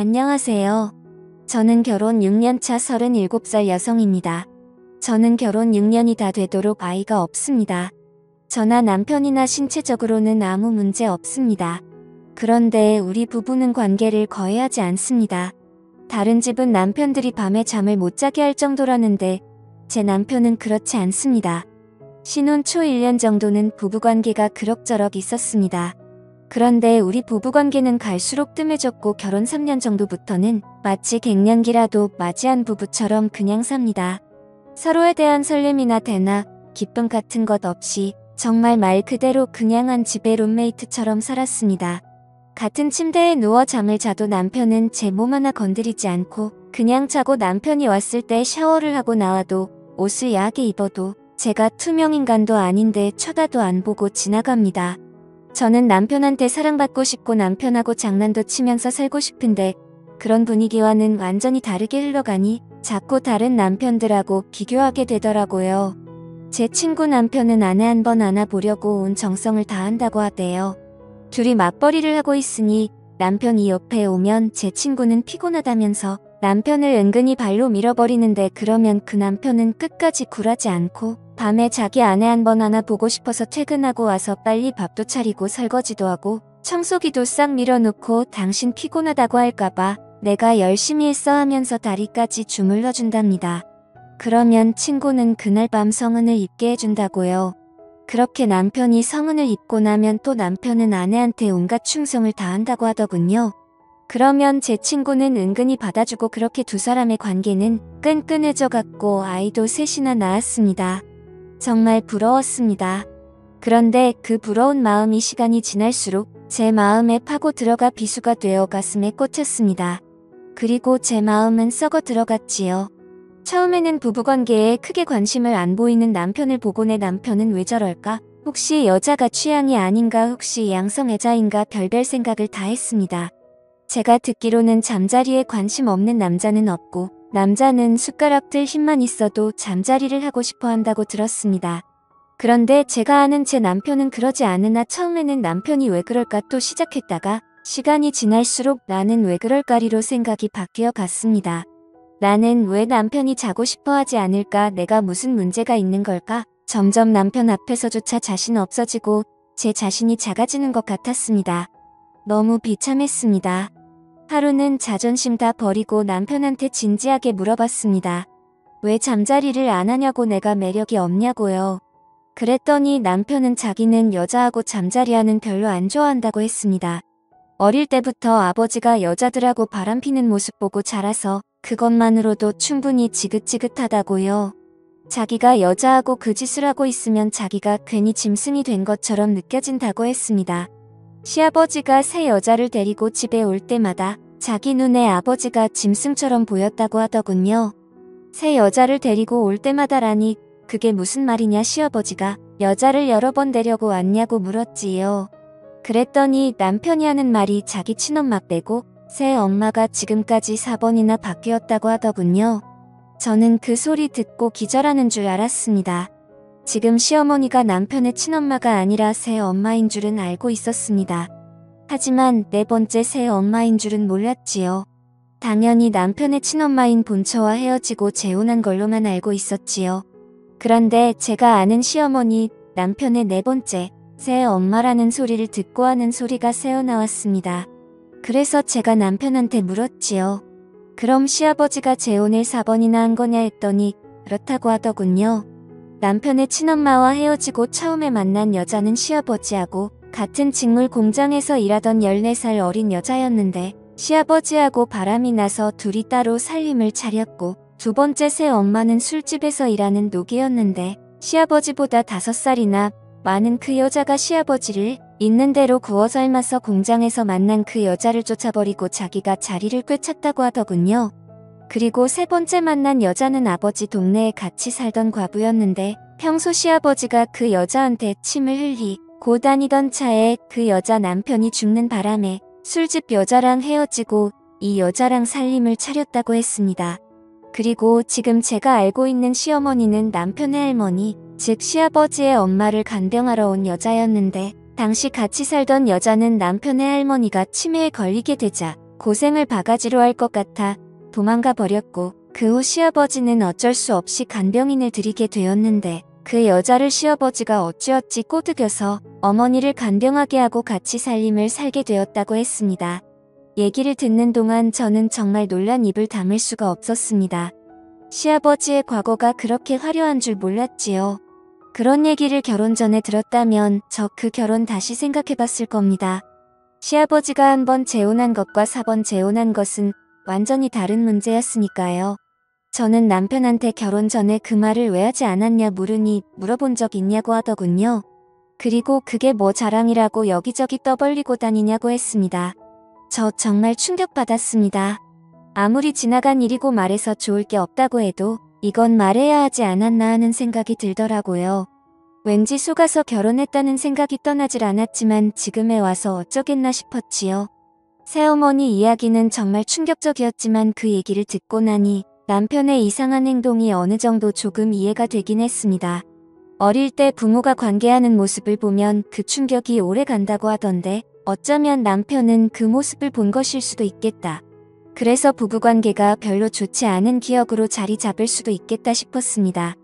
안녕하세요. 저는 결혼 6년차 37살 여성입니다. 저는 결혼 6년이 다 되도록 아이가 없습니다. 저나 남편이나 신체적으로는 아무 문제 없습니다. 그런데 우리 부부는 관계를 거의 하지 않습니다. 다른 집은 남편들이 밤에 잠을 못 자게 할 정도라는데 제 남편은 그렇지 않습니다. 신혼 초 1년 정도는 부부관계가 그럭저럭 있었습니다. 그런데 우리 부부관계는 갈수록 뜸해졌고 결혼 3년 정도부터는 마치 갱년기라도 맞이한 부부처럼 그냥 삽니다. 서로에 대한 설렘이나 대나 기쁨 같은 것 없이 정말 말 그대로 그냥 한 집의 룸메이트처럼 살았습니다. 같은 침대에 누워 잠을 자도 남편은 제 몸 하나 건드리지 않고 그냥 자고 남편이 왔을 때 샤워를 하고 나와도 옷을 야하게 입어도 제가 투명인간도 아닌데 쳐다도 안 보고 지나갑니다. 저는 남편한테 사랑받고 싶고 남편하고 장난도 치면서 살고 싶은데 그런 분위기와는 완전히 다르게 흘러가니 자꾸 다른 남편들하고 비교하게 되더라고요. 제 친구 남편은 아내 한 번 안아보려고 온 정성을 다한다고 하대요. 둘이 맞벌이를 하고 있으니 남편이 옆에 오면 제 친구는 피곤하다면서 남편을 은근히 발로 밀어버리는데 그러면 그 남편은 끝까지 굴하지 않고 밤에 자기 아내 한 번 안아보고 싶어서 퇴근하고 와서 빨리 밥도 차리고 설거지도 하고 청소기도 싹 밀어놓고 당신 피곤하다고 할까봐 내가 열심히 했어 하면서 다리까지 주물러준답니다. 그러면 친구는 그날 밤 성은을 입게 해준다고요. 그렇게 남편이 성은을 입고 나면 또 남편은 아내한테 온갖 충성을 다한다고 하더군요. 그러면 제 친구는 은근히 받아주고 그렇게 두 사람의 관계는 끈끈해져 갔고 아이도 셋이나 낳았습니다. 정말 부러웠습니다. 그런데 그 부러운 마음이 시간이 지날수록 제 마음에 파고 들어가 비수가 되어 가슴에 꽂혔습니다. 그리고 제 마음은 썩어 들어갔지요. 처음에는 부부관계에 크게 관심을 안 보이는 남편을 보고 내 남편은 왜 저럴까? 혹시 여자가 취향이 아닌가? 혹시 양성애자인가? 별별 생각을 다 했습니다. 제가 듣기로는 잠자리에 관심 없는 남자는 없고 남자는 숟가락들 힘만 있어도 잠자리를 하고 싶어 한다고 들었습니다. 그런데 제가 아는 제 남편은 그러지 않으나 처음에는 남편이 왜 그럴까 또 시작했다가 시간이 지날수록 나는 왜 그럴까리로 생각이 바뀌어 갔습니다. 나는 왜 남편이 자고 싶어 하지 않을까? 내가 무슨 문제가 있는 걸까? 점점 남편 앞에서조차 자신 없어지고 제 자신이 작아지는 것 같았습니다. 너무 비참했습니다. 하루는 자존심 다 버리고 남편한테 진지하게 물어봤습니다. 왜 잠자리를 안 하냐고 내가 매력이 없냐고요. 그랬더니 남편은 자기는 여자하고 잠자리하는 별로 안 좋아한다고 했습니다. 어릴 때부터 아버지가 여자들하고 바람피는 모습 보고 자라서 그것만으로도 충분히 지긋지긋하다고요. 자기가 여자하고 그 짓을 하고 있으면 자기가 괜히 짐승이 된 것처럼 느껴진다고 했습니다. 시아버지가 새 여자를 데리고 집에 올 때마다 자기 눈에 아버지가 짐승처럼 보였다고 하더군요. 새 여자를 데리고 올 때마다라니 그게 무슨 말이냐 시아버지가 여자를 여러 번 데려고 왔냐고 물었지요. 그랬더니 남편이 하는 말이 자기 친엄마 빼고 새 엄마가 지금까지 4번이나 바뀌었다고 하더군요. 저는 그 소리 듣고 기절하는 줄 알았습니다. 지금 시어머니가 남편의 친엄마가 아니라 새 엄마인 줄은 알고 있었습니다. 하지만 네 번째 새 엄마인 줄은 몰랐지요. 당연히 남편의 친엄마인 본처와 헤어지고 재혼한 걸로만 알고 있었지요. 그런데 제가 아는 시어머니 남편의 네 번째 새 엄마라는 소리를 듣고 하는 소리가 새어나왔습니다. 그래서 제가 남편한테 물었지요. 그럼 시아버지가 재혼을 4번이나 한 거냐 했더니 그렇다고 하더군요. 남편의 친엄마와 헤어지고 처음에 만난 여자는 시아버지하고 같은 직물 공장에서 일하던 14살 어린 여자였는데 시아버지하고 바람이 나서 둘이 따로 살림을 차렸고 두 번째 새 엄마는 술집에서 일하는 노기였는데 시아버지보다 5살이나 많은 그 여자가 시아버지를 있는 대로 구워 삶아서 공장에서 만난 그 여자를 쫓아버리고 자기가 자리를 꿰찼다고 하더군요. 그리고 세 번째 만난 여자는 아버지 동네에 같이 살던 과부였는데 평소 시아버지가 그 여자한테 침을 흘리고 다니던 차에 그 여자 남편이 죽는 바람에 술집 여자랑 헤어지고 이 여자랑 살림을 차렸다고 했습니다. 그리고 지금 제가 알고 있는 시어머니는 남편의 할머니, 즉 시아버지의 엄마를 간병하러 온 여자였는데 당시 같이 살던 여자는 남편의 할머니가 치매에 걸리게 되자 고생을 바가지로 할 것 같아 도망가 버렸고 그 후 시아버지는 어쩔 수 없이 간병인을 들이게 되었는데 그 여자를 시아버지가 어찌어찌 꼬드겨서 어머니를 간병하게 하고 같이 살림을 살게 되었다고 했습니다. 얘기를 듣는 동안 저는 정말 놀란 입을 다물 수가 없었습니다. 시아버지의 과거가 그렇게 화려한 줄 몰랐지요. 그런 얘기를 결혼 전에 들었다면 저 그 결혼 다시 생각해봤을 겁니다. 시아버지가 한 번 재혼한 것과 4번 재혼한 것은 완전히 다른 문제였으니까요. 저는 남편한테 결혼 전에 그 말을 왜 하지 않았냐 물어본 적 있냐고 하더군요. 그리고 그게 뭐 자랑이라고 여기저기 떠벌리고 다니냐고 했습니다. 저 정말 충격받았습니다. 아무리 지나간 일이고 말해서 좋을 게 없다고 해도 이건 말해야 하지 않았나 하는 생각이 들더라고요. 왠지 속아서 결혼했다는 생각이 떠나질 않았지만 지금에 와서 어쩌겠나 싶었지요. 새어머니 이야기는 정말 충격적이었지만 그 얘기를 듣고 나니 남편의 이상한 행동이 어느 정도 조금 이해가 되긴 했습니다. 어릴 때 부모가 관계하는 모습을 보면 그 충격이 오래 간다고 하던데 어쩌면 남편은 그 모습을 본 것일 수도 있겠다. 그래서 부부관계가 별로 좋지 않은 기억으로 자리 잡을 수도 있겠다 싶었습니다.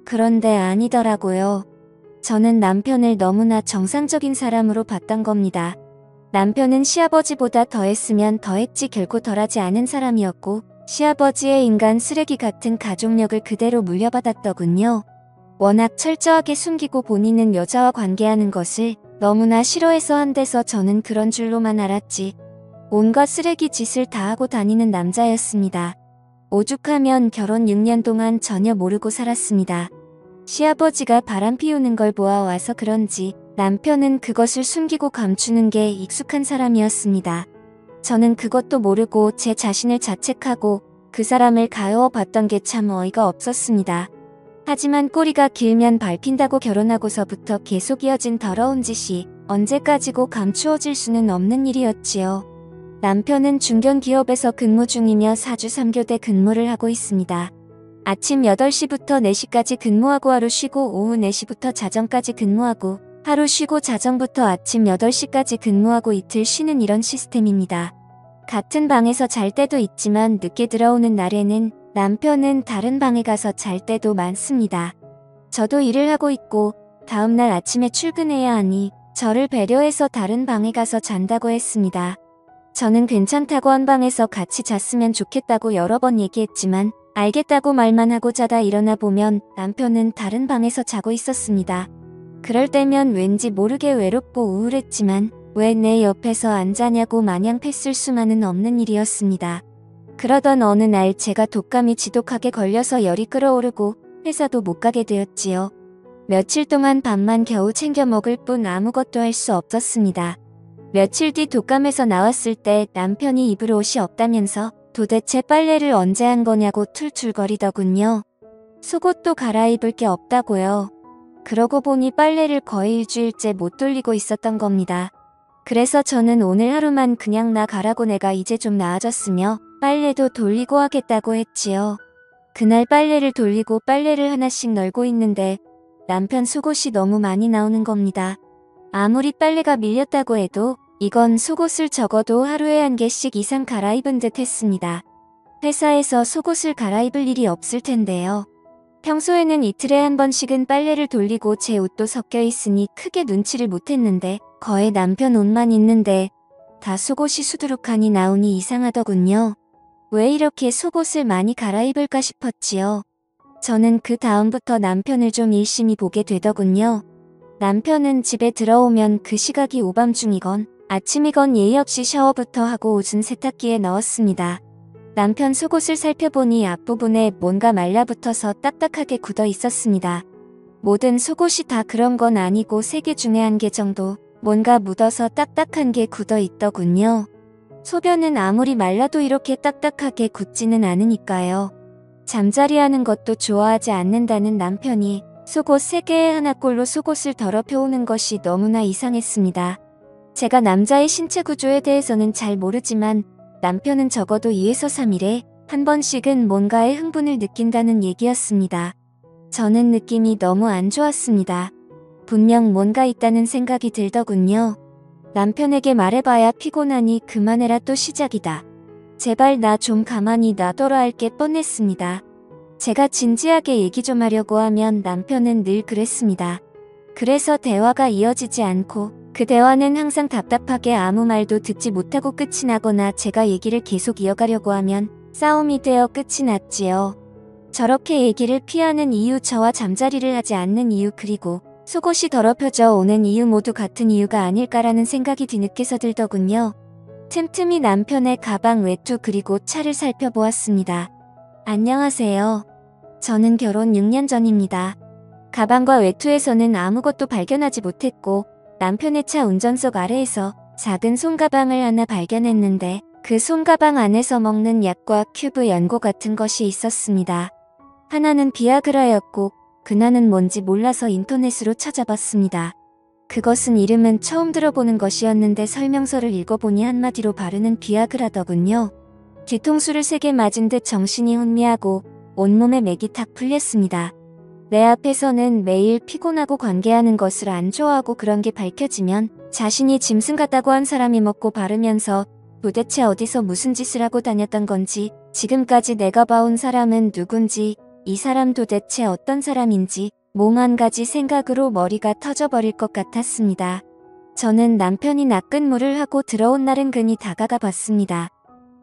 그런데 아니더라고요. 저는 남편을 너무나 정상적인 사람으로 봤던 겁니다. 남편은 시아버지보다 더했으면 더했지 결코 덜하지 않은 사람이었고 시아버지의 인간 쓰레기 같은 가족력을 그대로 물려받았더군요. 워낙 철저하게 숨기고 본인은 여자와 관계하는 것을 너무나 싫어해서 한데서 저는 그런 줄로만 알았지. 온갖 쓰레기 짓을 다 하고 다니는 남자였습니다. 오죽하면 결혼 6년 동안 전혀 모르고 살았습니다. 시아버지가 바람 피우는 걸 보아와서 그런지 남편은 그것을 숨기고 감추는 게 익숙한 사람이었습니다. 저는 그것도 모르고 제 자신을 자책하고 그 사람을 가여워봤던 게 참 어이가 없었습니다. 하지만 꼬리가 길면 밟힌다고 결혼하고서부터 계속 이어진 더러운 짓이 언제까지고 감추어질 수는 없는 일이었지요. 남편은 중견기업에서 근무 중이며 4주 3교대 근무를 하고 있습니다. 아침 8시부터 4시까지 근무하고 하루 쉬고 오후 4시부터 자정까지 근무하고 하루 쉬고 자정부터 아침 8시까지 근무하고 이틀 쉬는 이런 시스템입니다. 같은 방에서 잘 때도 있지만 늦게 들어오는 날에는 남편은 다른 방에 가서 잘 때도 많습니다. 저도 일을 하고 있고 다음날 아침에 출근해야 하니 저를 배려해서 다른 방에 가서 잔다고 했습니다. 저는 괜찮다고 한 방에서 같이 잤으면 좋겠다고 여러 번 얘기했지만 알겠다고 말만 하고 자다 일어나 보면 남편은 다른 방에서 자고 있었습니다. 그럴 때면 왠지 모르게 외롭고 우울했지만 왜 내 옆에서 안 자냐고 마냥 팼을 수만은 없는 일이었습니다. 그러던 어느 날 제가 독감이 지독하게 걸려서 열이 끓어오르고 회사도 못 가게 되었지요. 며칠 동안 밥만 겨우 챙겨 먹을 뿐 아무것도 할 수 없었습니다. 며칠 뒤 독감에서 나왔을 때 남편이 입을 옷이 없다면서 도대체 빨래를 언제 한 거냐고 툴툴거리더군요. 속옷도 갈아입을 게 없다고요. 그러고 보니 빨래를 거의 일주일째 못 돌리고 있었던 겁니다. 그래서 저는 오늘 하루만 그냥 나 가라고 내가 이제 좀 나아졌으며 빨래도 돌리고 하겠다고 했지요. 그날 빨래를 돌리고 빨래를 하나씩 널고 있는데 남편 속옷이 너무 많이 나오는 겁니다. 아무리 빨래가 밀렸다고 해도 이건 속옷을 적어도 하루에 1개씩 이상 갈아입은 듯 했습니다. 회사에서 속옷을 갈아입을 일이 없을 텐데요. 평소에는 이틀에 한 번씩은 빨래를 돌리고 제 옷도 섞여 있으니 크게 눈치를 못했는데 거의 남편 옷만 있는데 다 속옷이 수두룩하니 나오니 이상하더군요. 왜 이렇게 속옷을 많이 갈아입을까 싶었지요. 저는 그 다음부터 남편을 좀 일심히 보게 되더군요. 남편은 집에 들어오면 그 시각이 오밤중이건 아침이건 예의 없이 샤워부터 하고 옷은 세탁기에 넣었습니다. 남편 속옷을 살펴보니 앞부분에 뭔가 말라붙어서 딱딱하게 굳어 있었습니다. 모든 속옷이 다 그런 건 아니고 3개 중에 1개 정도 뭔가 묻어서 딱딱한 게 굳어 있더군요. 소변은 아무리 말라도 이렇게 딱딱하게 굳지는 않으니까요. 잠자리 하는 것도 좋아하지 않는다는 남편이 속옷 3개에 하나꼴로 속옷을 더럽혀 오는 것이 너무나 이상했습니다. 제가 남자의 신체 구조에 대해서는 잘 모르지만 남편은 적어도 2에서 3일에 한 번씩은 뭔가에 흥분을 느낀다는 얘기였습니다. 저는 느낌이 너무 안 좋았습니다. 분명 뭔가 있다는 생각이 들더군요. 남편에게 말해봐야 피곤하니 그만해라 또 시작이다. 제발 나 좀 가만히 놔둬라 할 게 뻔했습니다. 제가 진지하게 얘기 좀 하려고 하면 남편은 늘 그랬습니다. 그래서 대화가 이어지지 않고 그 대화는 항상 답답하게 아무 말도 듣지 못하고 끝이 나거나 제가 얘기를 계속 이어가려고 하면 싸움이 되어 끝이 났지요. 저렇게 얘기를 피하는 이유, 저와 잠자리를 하지 않는 이유, 그리고 속옷이 더럽혀져 오는 이유 모두 같은 이유가 아닐까라는 생각이 뒤늦게서 들더군요. 틈틈이 남편의 가방, 외투 그리고 차를 살펴보았습니다. 안녕하세요. 저는 결혼 6년 전입니다. 가방과 외투에서는 아무것도 발견하지 못했고 남편의 차 운전석 아래에서 작은 손가방을 하나 발견했는데 그 손가방 안에서 먹는 약과 큐브 연고 같은 것이 있었습니다. 하나는 비아그라였고 그나는 뭔지 몰라서 인터넷으로 찾아봤습니다. 그것은 이름은 처음 들어보는 것이었는데 설명서를 읽어보니 한마디로 바르는 비아그라더군요. 뒤통수를 세게 맞은 듯 정신이 혼미하고 온몸에 맥이 탁 풀렸습니다. 내 앞에서는 매일 피곤하고 관계하는 것을 안 좋아하고 그런 게 밝혀지면 자신이 짐승 같다고 한 사람이 먹고 바르면서 도대체 어디서 무슨 짓을 하고 다녔던 건지, 지금까지 내가 봐온 사람은 누군지, 이 사람 도대체 어떤 사람인지 몸 한 가지 생각으로 머리가 터져버릴 것 같았습니다. 저는 남편이 낚은물을 하고 들어온 날은 근히 다가가 봤습니다.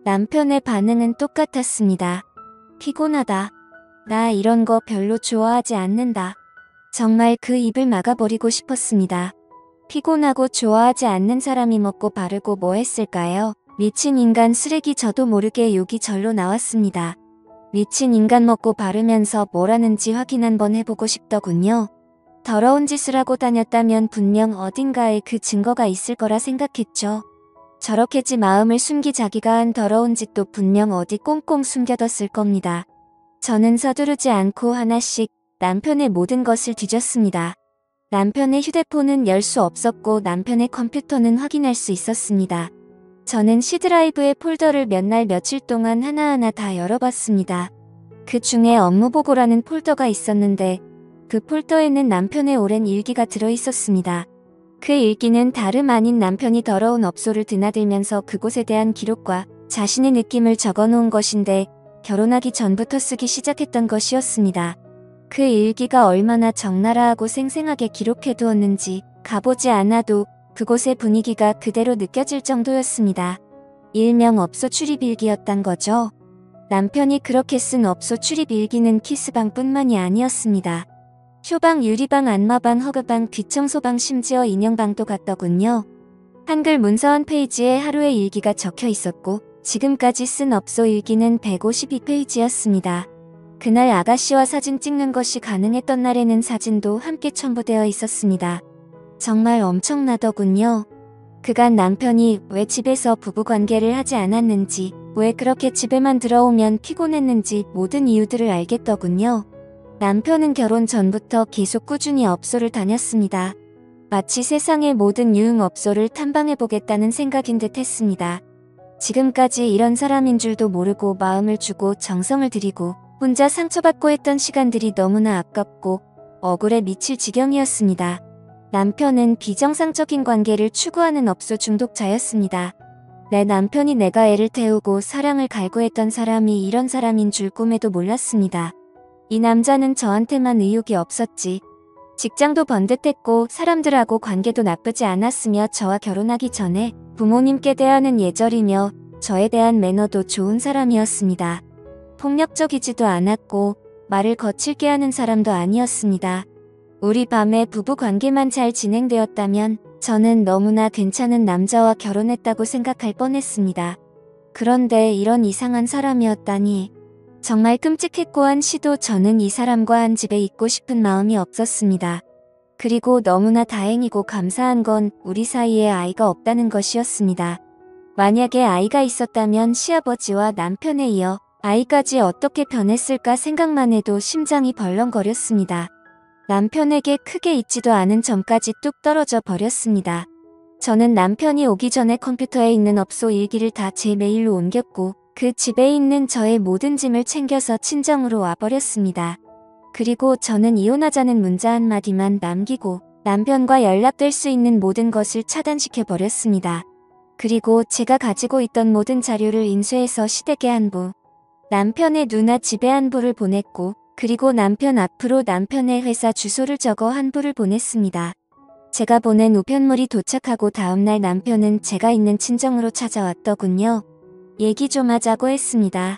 남편의 반응은 똑같았습니다. 피곤하다. 나 이런 거 별로 좋아하지 않는다. 정말 그 입을 막아버리고 싶었습니다. 피곤하고 좋아하지 않는 사람이 먹고 바르고 뭐 했을까요? 미친 인간 쓰레기. 저도 모르게 욕이 절로 나왔습니다. 미친 인간 먹고 바르면서 뭘 하는지 확인 한번 해보고 싶더군요. 더러운 짓을 하고 다녔다면 분명 어딘가에 그 증거가 있을 거라 생각했죠. 저렇게 지 마음을 숨기 자기가 한 더러운 짓도 분명 어디 꽁꽁 숨겨뒀을 겁니다. 저는 서두르지 않고 하나씩 남편의 모든 것을 뒤졌습니다. 남편의 휴대폰은 열 수 없었고 남편의 컴퓨터는 확인할 수 있었습니다. 저는 C드라이브의 폴더를 몇 날 며칠 동안 하나하나 다 열어봤습니다. 그 중에 업무보고라는 폴더가 있었는데 그 폴더에는 남편의 오랜 일기가 들어있었습니다. 그 일기는 다름 아닌 남편이 더러운 업소를 드나들면서 그곳에 대한 기록과 자신의 느낌을 적어놓은 것인데 결혼하기 전부터 쓰기 시작했던 것이었습니다. 그 일기가 얼마나 적나라하고 생생하게 기록해두었는지 가보지 않아도 그곳의 분위기가 그대로 느껴질 정도였습니다. 일명 업소 출입일기였단 거죠. 남편이 그렇게 쓴 업소 출입일기는 키스방뿐만이 아니었습니다. 쇼방, 유리방, 안마방, 허그방, 뒷청소방, 심지어 인형방도 갔더군요. 한글 문서 한 페이지에 하루의 일기가 적혀 있었고 지금까지 쓴 업소 일기는 152페이지였습니다. 그날 아가씨와 사진 찍는 것이 가능했던 날에는 사진도 함께 첨부되어 있었습니다. 정말 엄청나더군요. 그간 남편이 왜 집에서 부부관계를 하지 않았는지, 왜 그렇게 집에만 들어오면 피곤했는지 모든 이유들을 알겠더군요. 남편은 결혼 전부터 계속 꾸준히 업소를 다녔습니다. 마치 세상의 모든 유흥업소를 탐방해보겠다는 생각인 듯 했습니다. 지금까지 이런 사람인 줄도 모르고 마음을 주고 정성을 들이고 혼자 상처받고 했던 시간들이 너무나 아깝고 억울해 미칠 지경이었습니다. 남편은 비정상적인 관계를 추구하는 업소 중독자였습니다. 내 남편이 내가 애를 태우고 사랑을 갈구했던 사람이 이런 사람인 줄 꿈에도 몰랐습니다. 이 남자는 저한테만 의욕이 없었지. 직장도 번듯했고 사람들하고 관계도 나쁘지 않았으며 저와 결혼하기 전에 부모님께 대하는 예절이며 저에 대한 매너도 좋은 사람이었습니다. 폭력적이지도 않았고 말을 거칠게 하는 사람도 아니었습니다. 우리 밤에 부부관계만 잘 진행되었다면 저는 너무나 괜찮은 남자와 결혼했다고 생각할 뻔했습니다. 그런데 이런 이상한 사람이었다니. 정말 끔찍했고 한시도 저는 이 사람과 한 집에 있고 싶은 마음이 없었습니다. 그리고 너무나 다행이고 감사한 건 우리 사이에 아이가 없다는 것이었습니다. 만약에 아이가 있었다면 시아버지와 남편에 이어 아이까지 어떻게 변했을까 생각만 해도 심장이 벌렁거렸습니다. 남편에게 크게 잊지도 않은 점까지 뚝 떨어져 버렸습니다. 저는 남편이 오기 전에 컴퓨터에 있는 업소 일기를 다 제 메일로 옮겼고 그 집에 있는 저의 모든 짐을 챙겨서 친정으로 와버렸습니다. 그리고 저는 이혼하자는 문자 한마디만 남기고 남편과 연락될 수 있는 모든 것을 차단시켜버렸습니다. 그리고 제가 가지고 있던 모든 자료를 인쇄해서 시댁에 안부, 남편의 누나 집에 안부를 보냈고, 그리고 남편 앞으로 남편의 회사 주소를 적어 한부를 보냈습니다. 제가 보낸 우편물이 도착하고 다음날 남편은 제가 있는 친정으로 찾아왔더군요. 얘기 좀 하자고 했습니다.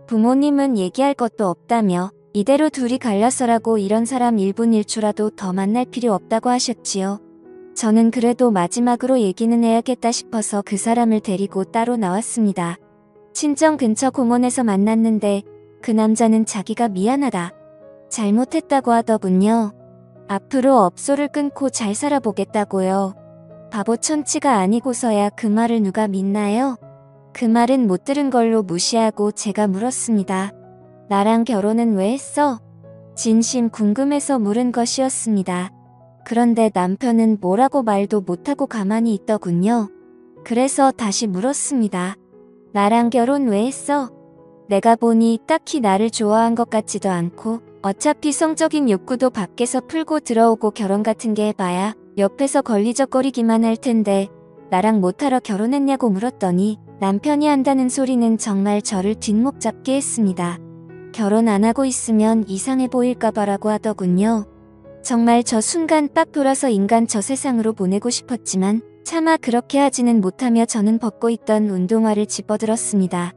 부모님은 얘기할 것도 없다며 이대로 둘이 갈려서라고 이런 사람 1분 1초라도 더 만날 필요 없다고 하셨지요. 저는 그래도 마지막으로 얘기는 해야겠다 싶어서 그 사람을 데리고 따로 나왔습니다. 친정 근처 공원에서 만났는데 그 남자는 자기가 미안하다, 잘못했다고 하더군요. 앞으로 업소를 끊고 잘 살아보겠다고요. 바보 천치가 아니고서야 그 말을 누가 믿나요? 그 말은 못 들은 걸로 무시하고 제가 물었습니다. 나랑 결혼은 왜 했어? 진심 궁금해서 물은 것이었습니다. 그런데 남편은 뭐라고 말도 못하고 가만히 있더군요. 그래서 다시 물었습니다. 나랑 결혼 왜 했어? 내가 보니 딱히 나를 좋아한 것 같지도 않고 어차피 성적인 욕구도 밖에서 풀고 들어오고 결혼 같은 게 해봐야 옆에서 걸리적거리기만 할 텐데 나랑 못하러 결혼했냐고 물었더니 남편이 한다는 소리는 정말 저를 뒷목 잡게 했습니다. 결혼 안 하고 있으면 이상해 보일까봐라고 하더군요. 정말 저 순간 빡 돌아서 인간 저 세상으로 보내고 싶었지만 차마 그렇게 하지는 못하며 저는 벗고 있던 운동화를 집어들었습니다.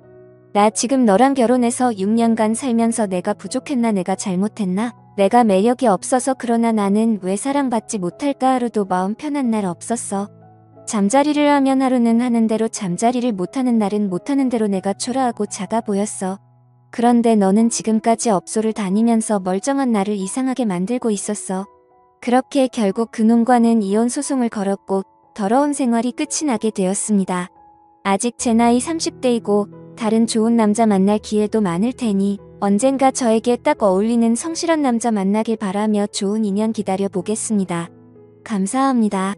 나 지금 너랑 결혼해서 6년간 살면서 내가 부족했나, 내가 잘못했나? 내가 매력이 없어서 그러나 나는 왜 사랑받지 못할까? 하루도 마음 편한 날 없었어. 잠자리를 하면 하루는 하는 대로, 잠자리를 못하는 날은 못하는 대로 내가 초라하고 작아 보였어. 그런데 너는 지금까지 업소를 다니면서 멀쩡한 나를 이상하게 만들고 있었어. 그렇게 결국 그놈과는 이혼 소송을 걸었고 더러운 생활이 끝이 나게 되었습니다. 아직 제 나이 30대이고 다른 좋은 남자 만날 기회도 많을 테니 언젠가 저에게 딱 어울리는 성실한 남자 만나길 바라며 좋은 인연 기다려 보겠습니다. 감사합니다.